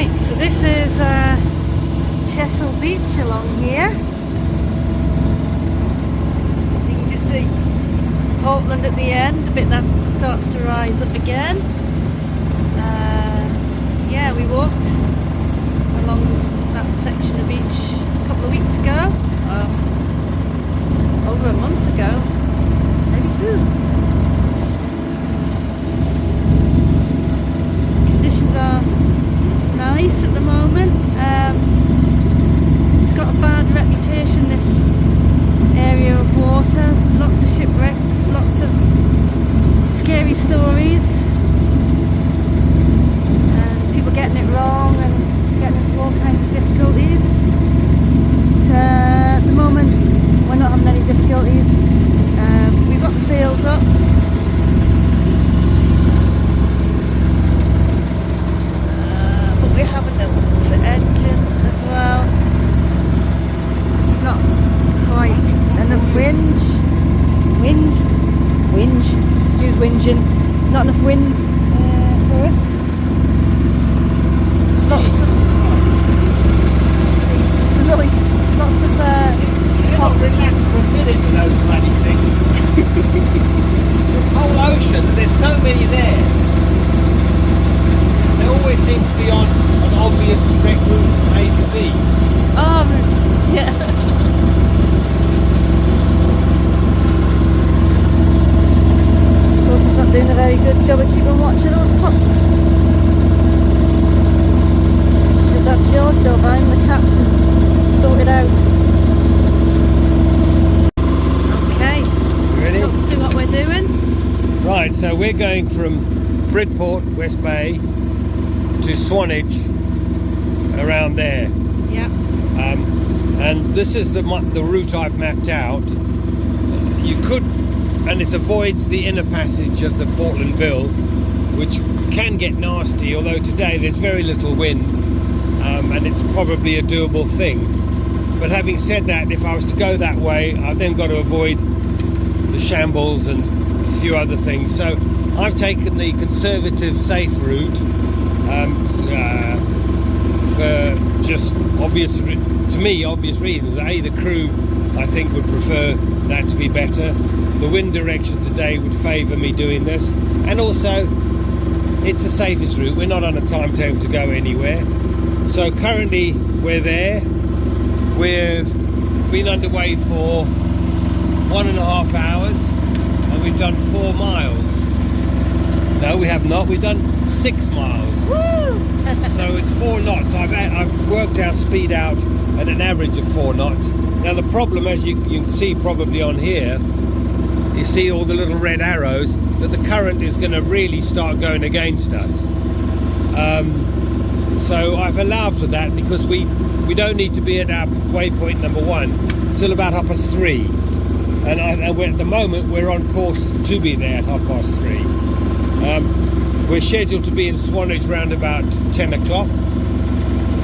Right, so this is Chesil Beach along here. You can just see Portland at the end, the bit that starts to rise up again. Yeah, we walked along that section of beach a couple of weeks ago, over a month ago, maybe two. Conditions are nice at the moment. It's got a bad reputation, this area of water. Lots of shipwrecks, lots of scary stories, and people getting it wrong and getting into all kinds of difficulties. But, at the moment we're not having any difficulties. We've got the sails up. We have a little engine as well. It's not quite enough wind. Stu's whinging. Not enough wind for us. Lots of for a minute with those bloody things. The whole ocean, there's so many there. They always seem to be on an obvious direct route from A to B. Oh, yeah. Of course, he's not doing a very good job of keeping watch of those pots. She said, that's your job, I'm the captain. Sort it out. Okay. Ready? Talk us through what we're doing. Right, so we're going from Bridport, West Bay, to Swanage, around there. Yeah. And this is the route I've mapped out. You could, and it avoids the inner passage of the Portland Bill, which can get nasty, although today there's very little wind, and it's probably a doable thing. But having said that, if I was to go that way, I've then got to avoid the shambles and a few other things. So I've taken the conservative, safe route, for just obvious reasons. The crew, I think, would prefer that to be better. The wind direction today would favour me doing this, and also it's the safest route. We're not on a timetable to go anywhere. So currently we're there. We've been underway for 1.5 hours, and we've done 4 miles. No, we have not. We've done 6 miles. Woo! So it's 4 knots. I've worked our speed out at an average of 4 knots. Now the problem, as you can see probably on here, you see all the little red arrows, that the current is going to really start going against us. So I've allowed for that because we don't need to be at our waypoint number 1 till about 3:30. And at the moment we're on course to be there at 3:30. We're scheduled to be in Swanage round about 10 o'clock.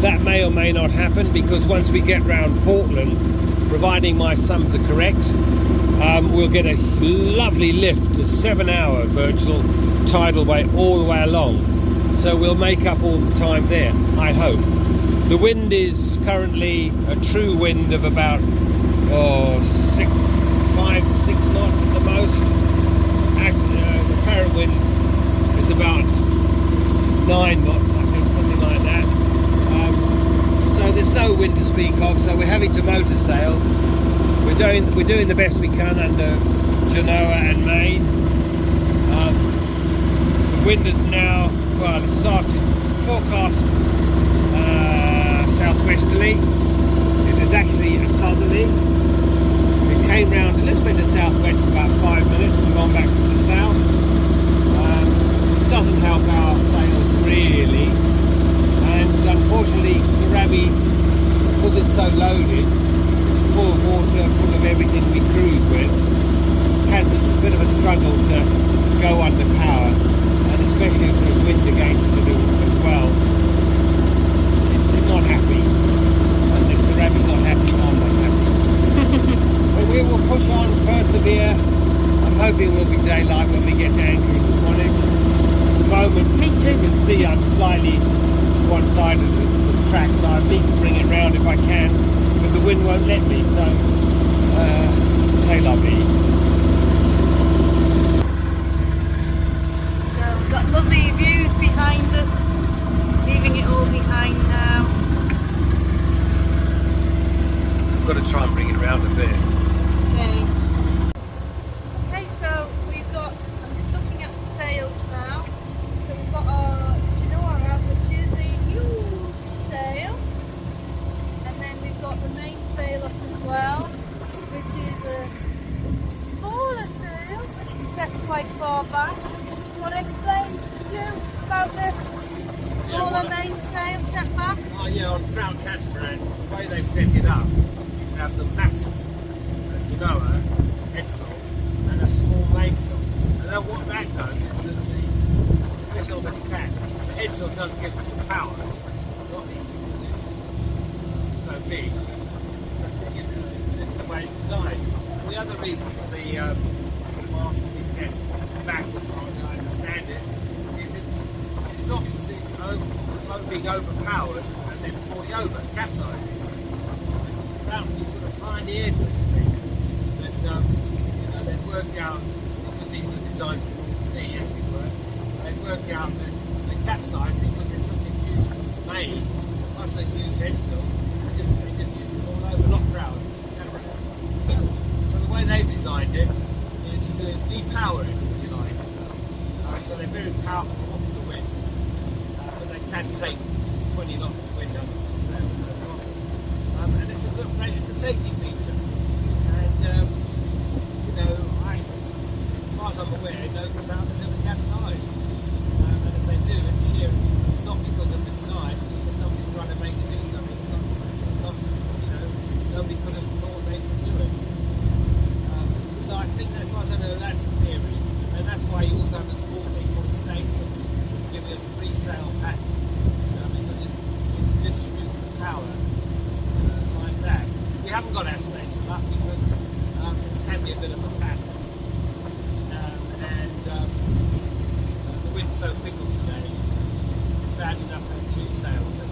That may or may not happen, because once we get round Portland, providing my sums are correct, we'll get a lovely lift, a 7-hour virtual tidal way all the way along. So we'll make up all the time there, I hope. The wind is currently a true wind of about 5-6 knots at the most. Actually, the apparent winds is about 9 knots, I think, something like that. So there's no wind to speak of, so we're having to motor sail. We're doing the best we can under Genoa and Maine. The wind is now, well, it started forecast southwesterly. It is actually a southerly. It came round a little bit to southwest for about 5 minutes and gone back to the south. This doesn't help our sails really, and unfortunately Sarabi, because it's so loaded, it's full of water, full of everything we cruise with, has a bit of a struggle to go under power, and especially if there's wind against it as well. It's not happy, and if Sarabi's not happy, I'm not happy. But we will push on, persevere. I'm hoping we'll be daylight when we get to anchor in Swanage. At the moment, you can see I'm slightly one side of the track, so I need to bring it round if I can, but the wind won't let me, so say la vie. So we've got lovely views behind us, leaving it all behind now. I've got to try and bring it round a bit. Okay. Okay, so we've got, I'm just looking at the sails now. So we've got our, do you know our average is a huge sail. And then we've got the main sail up as well, which is a smaller sail, but it's set quite far back. You want to explain, Stu, about the smaller main sail set back? Oh yeah, on Crown Catamaran, the way they've set it up is to have the massive Genoa headsail and a small mainsail. And then what that does is that especially on this cat, the headsail does give it the power, not least because it's so big. It's the way it's designed. And the other reason for the mast to be set back, as far as I understand it, is it stops it being overpowered and then falling over, capsizing. That was sort of pioneered this thing that they've worked out, because these were designed for the sea, as it were, they've worked out that the capsize, because it's such a huge main, plus a huge headsail, they just used to fall over, not crowd. So the way they've designed it is to depower it, if you like. So they're very powerful off the wind, but they can take 20 knots of wind under the sail, no problem. And it's a safety feature. And as far as I'm aware, no confounders ever capsized. And if they do, it's not because of the design, it's because somebody's trying to make it do something. Nobody could have thought they could do it. So I think, as far as I know, that's the theory. And that's why you also have a small thing called a staysail, to give you a 3-sail pack, because it distributes the power like that. We haven't got our staysail up because it can be a bit of a faff. And the wind's so fickle today, it's bad enough to have 2 sails and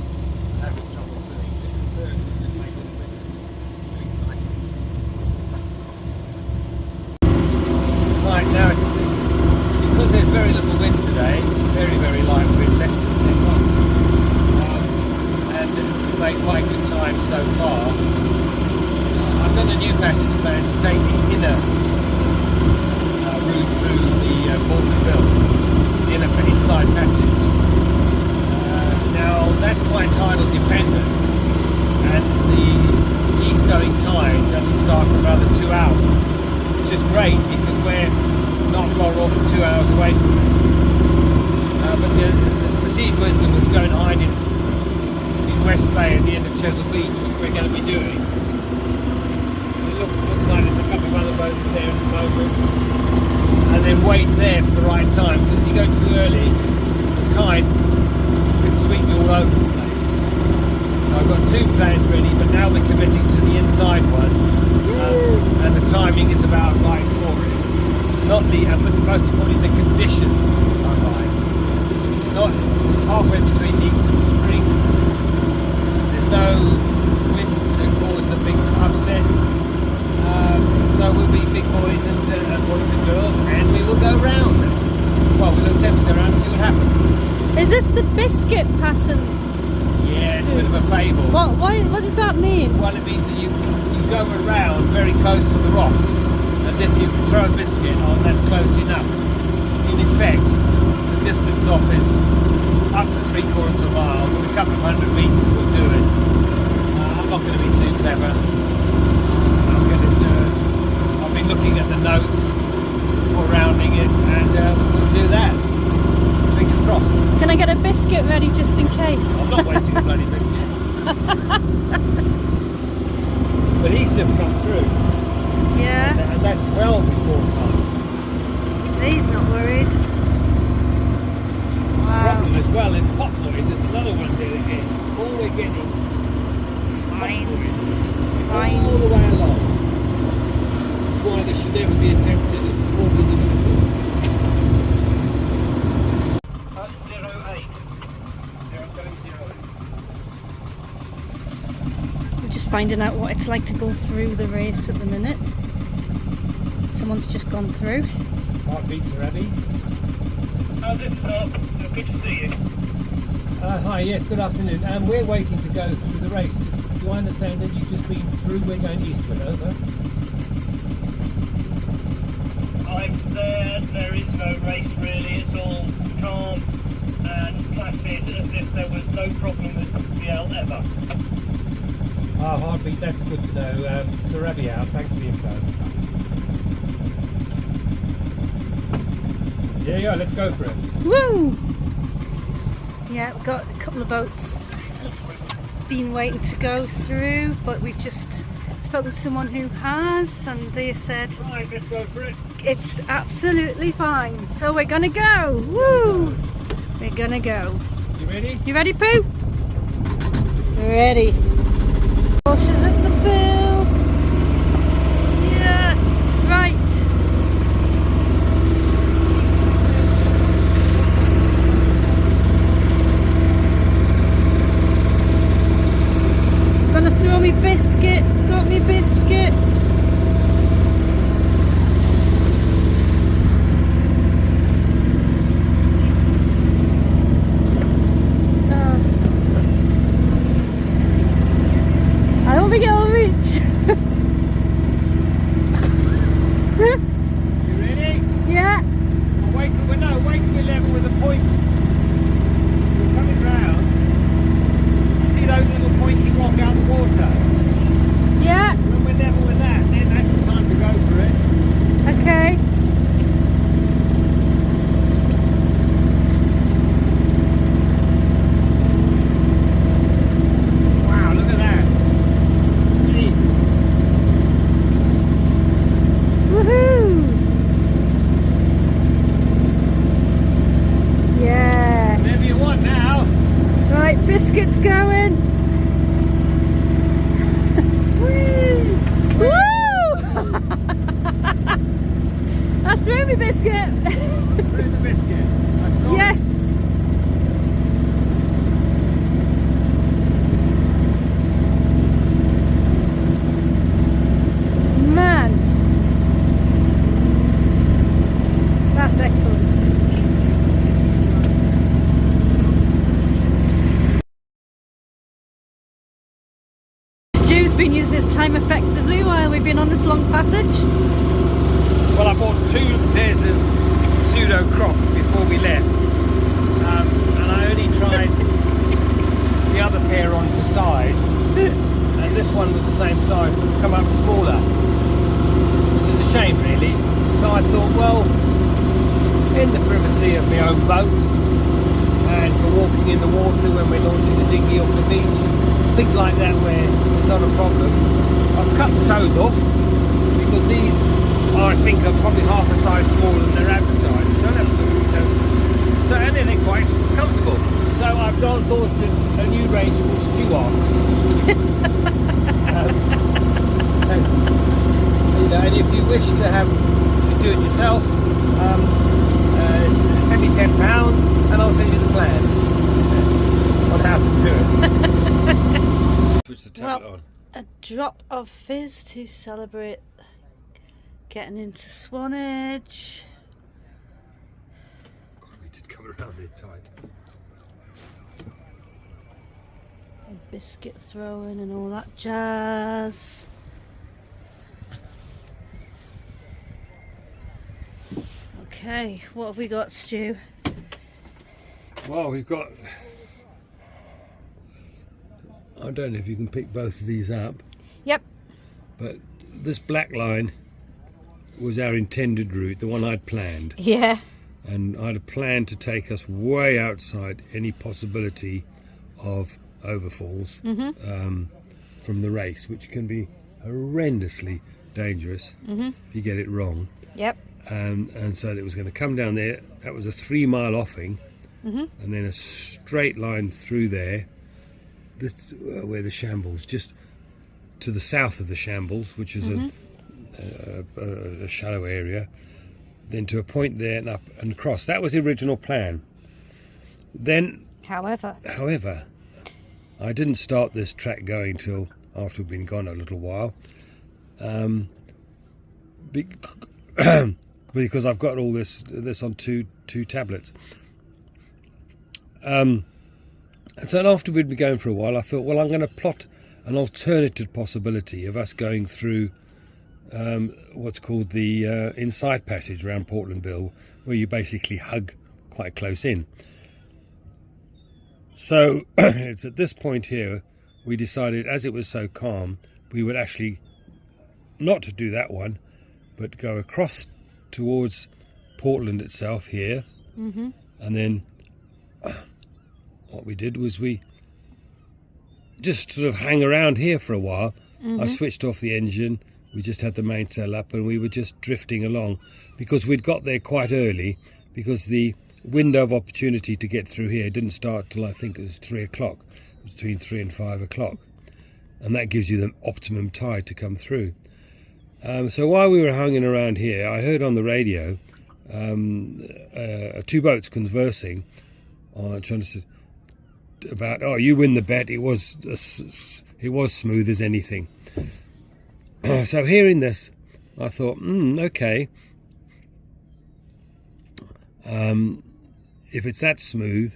having trouble filling it. The third would just make it a bit too exciting. Right, now it's because there's very little wind today, very, very light wind, less than 10 knots. And we've made quite good time so far. I've done a new passage plan to take the inner route through the Portland Bill, the inner inside passage. Now that's quite tidal dependent, and the east going tide doesn't start for another 2 hours, which is great because we're not far off, 2 hours away from it. But the perceived wisdom was go and hide in West Bay at the end of Chesil Beach, which we're going to be doing. It looks like there's a couple of other boats there at the moment, and then wait there for the right time, because if you go too early, the tide could sweep you all over the place. So I've got 2 plans ready, but now we're committing to the inside one, and the timing is about right for it. Not but most importantly, the conditions are right. It's halfway between Eats and Springs. There's no wind to cause a big upset. So we'll be big boys and boys and girls, and we will go round. Well, we'll attempt to go round and see what happens. Is this the biscuit pattern? Yeah, it's a bit of a fable. What does that mean? Well, it means that you go around very close to the rocks, as if you throw a biscuit on, that's close enough. In effect, the distance off is up to 3/4 of a mile, with a couple of 100 metres will do it. I'm not going to be too clever. I've been looking at the notes for rounding it, and we'll do that. Fingers crossed. Can I get a biscuit ready just in case? I'm not wasting a bloody biscuit. But he's just come through. Yeah. And that's well before time. He's not worried. The problem as well is hot noise. There's another one there again. All we're getting Swines. all the way along. That's why this should never be attempted at more visibility. 08. 0 going 08. just finding out what it's like to go through the race at the minute. Someone's just gone through. Heartbeats are heavy. How's it, sir? Good to see you. Hi, yes, good afternoon. We're waiting to go through the race. Do I understand that you've just been through? We're going eastward, over? I'm there. There is no race really. It's all calm and placid as if there was no problem with PL ever. Heartbeat, that's good to know. Sarabi out, thanks for the info. Yeah, let's go for it. Woo! Yeah, we've got a couple of boats been waiting to go through, but we've just spoken to someone who has, and they said Right, let's go for it. it's absolutely fine. So we're gonna go. Woo! We're gonna go. You ready? You ready, Pooh? Ready. Cautious at the bill. Yes, right. Gonna throw me biscuit. Got me biscuit. I don't think it'll reach. You ready? Yeah. Wait till we're level with the point. We're coming round. You see those little pointy rock out the water? Yeah. When we're level with that, then that's the time to go for it. Okay. Wow, look at that. Jeez. Woohoo! Yes. Whatever you want now. Right, biscuits going. Whee! Woo! I threw me biscuit. Through the biscuit. I saw it. Yes. Man. That's excellent. Stu's been using his time effectively while we've been on this long passage. Well, I bought 2 pairs of pseudo Crocs before we left, and I only tried the other pair on for size, and this one was the same size, but it's come up smaller, which is a shame, really. So I thought, well, in the privacy of my own boat, and for walking in the water when we're launching the dinghy off the beach, things like that where there's not a problem, I've cut the toes off because these I think are probably half a size smaller than they're advertised. You don't have to look at your toes. So, and then they're quite comfortable. So I've launched a new range called Stewarks. And if you wish to do it yourself, send me £10 and I'll send you the plans on how to do it. Switch the tablet on. A drop of fizz to celebrate getting into Swanage. God, we did come around there tight. And biscuit throwing and all that jazz. Okay, what have we got, Stu? Well, we've got, I don't know if you can pick both of these up, Yep. but this black line was our intended route, the one I'd planned. Yeah. And I'd planned to take us way outside any possibility of overfalls from the race, which can be horrendously dangerous if you get it wrong. Yep. And so it was going to come down there. That was a 3-mile offing, and then a straight line through there. This where the shambles, just to the south of the shambles, which is a shallow area, then to a point there and up and across. That was the original plan. Then, However, I didn't start this track going till after we've been gone a little while. Because I've got all this on two tablets. And so after we'd been going for a while, I thought, well, I'm going to plot an alternative possibility of us going through what's called the inside passage around Portlandville, where you basically hug quite close in. So it's at this point here we decided, as it was so calm, we would actually not to do that one, but go across towards Portland itself here. And then what we did was we just sort of hang around here for a while. I switched off the engine, we just had the mainsail up, and we were just drifting along, because we'd got there quite early, because the window of opportunity to get through here didn't start till I think it was 3 o'clock. It was between 3 and 5 o'clock, and that gives you the optimum tide to come through. So while we were hanging around here, I heard on the radio two boats conversing, trying to about, oh, you win the bet. It was smooth as anything. So hearing this, I thought, okay. If it's that smooth,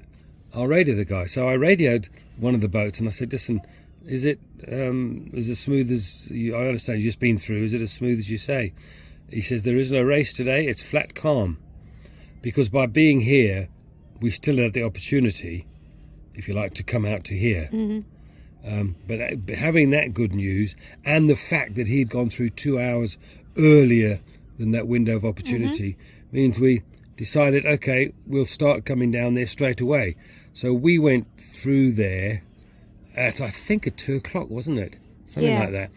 I'll radio the guy. So I radioed one of the boats and I said, listen, is it as smooth as you, I understand you've just been through, is it as smooth as you say? He says, there is no race today, it's flat calm. Because by being here, we still had the opportunity, if you like, to come out to here. But having that good news, and the fact that he'd gone through 2 hours earlier than that window of opportunity, means we decided, okay, we'll start coming down there straight away. So we went through there at, I think, at 2 o'clock, wasn't it? Something like that.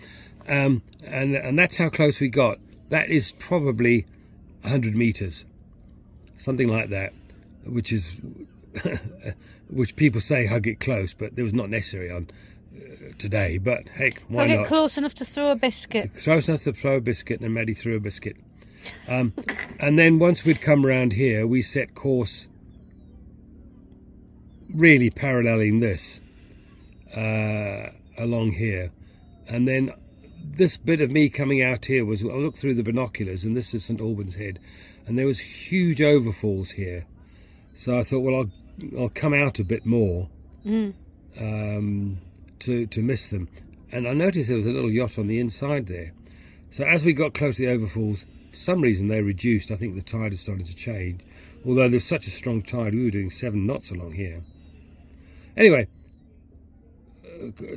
And that's how close we got. That is probably 100 meters, something like that, which is which people say hug it close, but it was not necessary on today. But heck, why not? Hug it close enough to throw a biscuit. Close enough to throw a biscuit, and Maddie threw a biscuit. And then once we'd come around here, we set course really paralleling this along here. And then this bit of me coming out here was, I looked through the binoculars, and this is St Albans Head, and there was huge overfalls here. So I thought, well, I'll come out a bit more to miss them. And I noticed there was a little yacht on the inside there. So as we got close to the overfalls, for some reason they reduced. I think the tide was starting to change. Although there's such a strong tide, we were doing 7 knots along here. Anyway,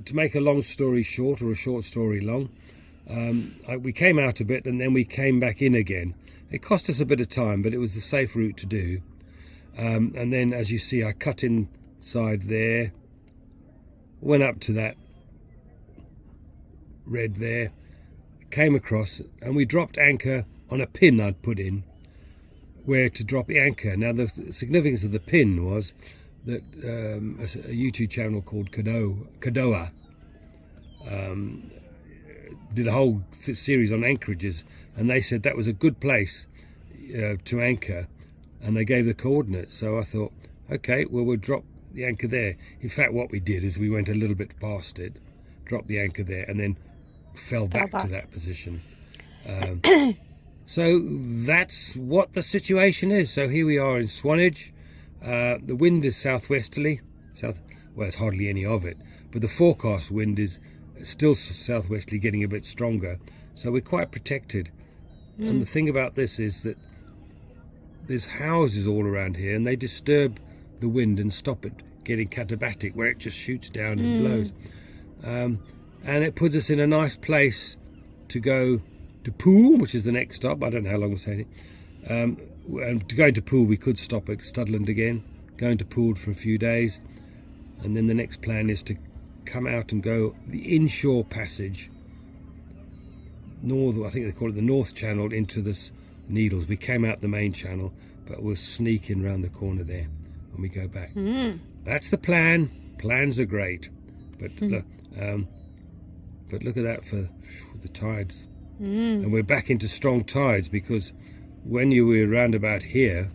to make a long story short, or a short story long, we came out a bit and then we came back in again. It cost us a bit of time, but it was the safe route to do. And then, as you see, I cut inside there, went up to that red there, came across, and we dropped anchor on a pin I'd put in where to drop the anchor. Now, the significance of the pin was that a YouTube channel called Kadoa did a whole series on anchorages, and they said that was a good place to anchor, and they gave the coordinates. So I thought, okay, well, we'll drop the anchor there. In fact, what we did is we went a little bit past it, dropped the anchor there, and then fell back to that position. So that's what the situation is. So here we are in Swanage. The wind is southwesterly. Well, it's hardly any of it, but the forecast wind is still southwesterly, getting a bit stronger. So we're quite protected. And the thing about this is that there's houses all around here, and they disturb the wind and stop it getting katabatic, where it just shoots down and blows. And it puts us in a nice place to go to Poole, which is the next stop. I don't know how long we're saying it. And to go into Poole, we could stop at Studland again, go into Poole for a few days, and then the next plan is to come out and go the inshore passage, I think they call it the North Channel, into this Needles. We came out the main channel, but we'll sneak in round the corner there when we go back. That's the plan. Plans are great, but look at that for the tides. And we're back into strong tides, because when you were round about here,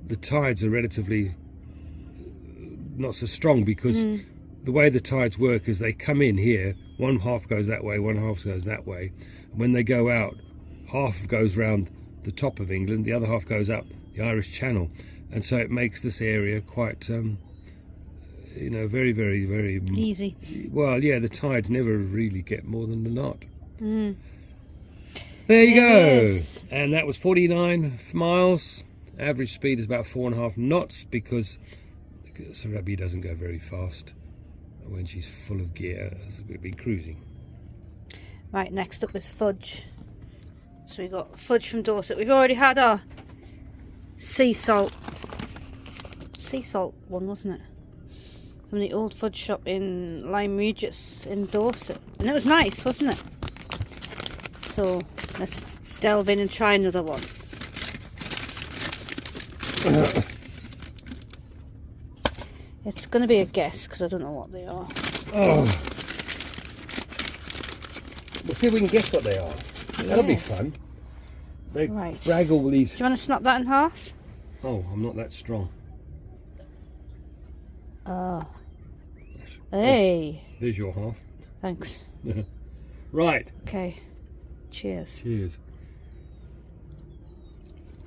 the tides are relatively not so strong, because the way the tides work is they come in here, one half goes that way, one half goes that way. And when they go out, half goes round the top of England, the other half goes up the Irish Channel, and so it makes this area quite, you know, very, very, very easy. Well, yeah, the tides never really get more than a knot. Mm. There you There it go. is. And that was 49 miles. Average speed is about 4.5 knots because Sarabi doesn't go very fast when she's full of gear, as we've been cruising. Right, next up is fudge. So we got fudge from Dorset. We've already had our sea salt one, wasn't it? From the old fudge shop in Lyme Regis in Dorset. And it was nice, wasn't it? So let's delve in and try another one. It's going to be a guess because I don't know what they are. Oh. We'll see if we can guess what they are. That'll be fun. They Right. drag all these. Do you want to snap that in half? Oh, I'm not that strong. Hey. There's your half. Thanks. Right. Okay. Cheers. Cheers.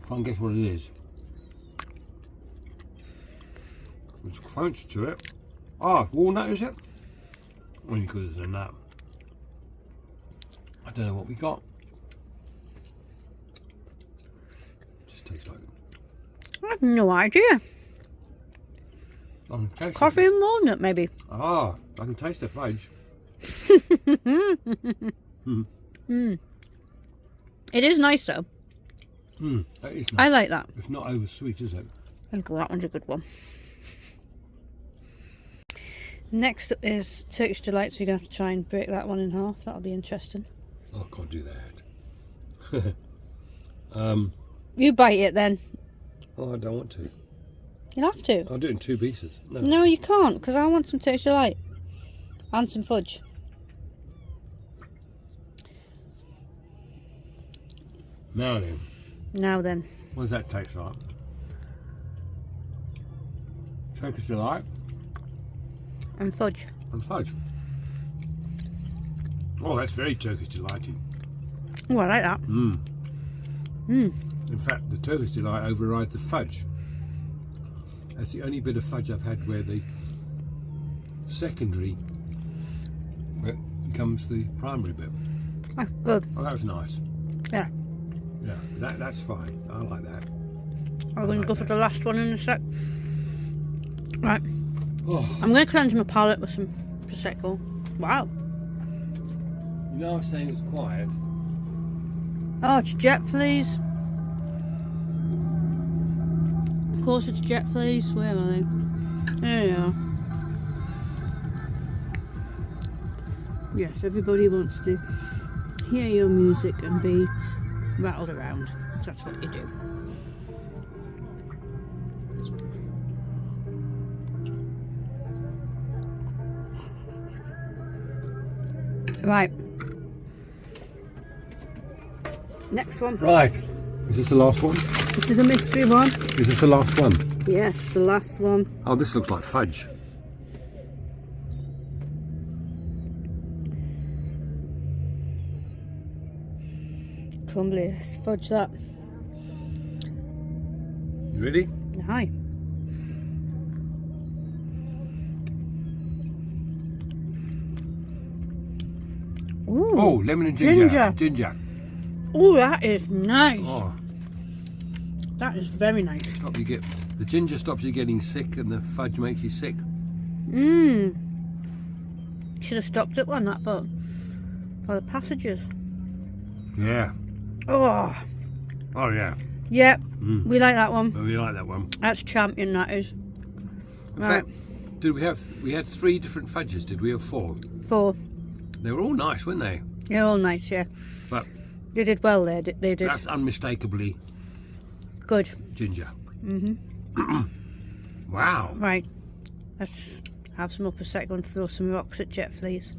Try and guess what it is. There's crunch to it. Ah, walnut is it? Only because there's a nut. I don't know what we got. Just tastes like I have no idea. I can taste Coffee and walnut, maybe. I can taste the fudge. It is nice though. That is I nice. like that. It's not over sweet, is it? I think that one's a good one. Next up is Turkish Delight, so you're going to have to try and break that one in half. That'll be interesting. Oh, I can't do that. You bite it then. Oh, I don't want to. You'll have to. I'll do it in 2 pieces. No. No, you can't, because I want some Turkish Delight. And some fudge. Now then, Now then. what does that taste like? Turkish Delight And fudge. and fudge. Oh, that's very Turkish Delighty. Oh, I like that. In fact, the Turkish Delight overrides the fudge. That's the only bit of fudge I've had where the secondary bit becomes the primary bit. Ah, good. Oh, that was nice. Yeah. Yeah, that's fine. I like that. I'm going to go for the last one in a sec. Right. Oh, I'm going to cleanse my palate with some Prosecco. Wow. you know I was saying it's quiet. Oh, it's jet fleas. Of course it's jet fleas. Where are they? There they are. Yes, everybody wants to hear your music and be rattled around. That's what you do. Right. Next one. Right. Is this the last one? This is a mystery one. Is this the last one? Yes, the last one. Oh, this looks like fudge. Crumbly. Let's fudge that. You ready? Hi. Ooh. Oh, lemon and ginger. Ginger. Ginger. Oh, that is nice. Oh, That is very nice. stop you get the ginger stops you getting sick, and the fudge makes you sick. Mmm. Should have stopped at one that for the passages. Yeah. Oh. Oh yeah. Yep. We like that one. Oh, we like that one. That's champion. That is. In Right. fact, we had 3 different fudges? Did we have 4? 4. They were all nice, weren't they? They're all nice. Yeah. But They did well there. They did. that's unmistakably Good. ginger. Wow. Right. Let's have some more Prosecco and throw some rocks at jet fleas.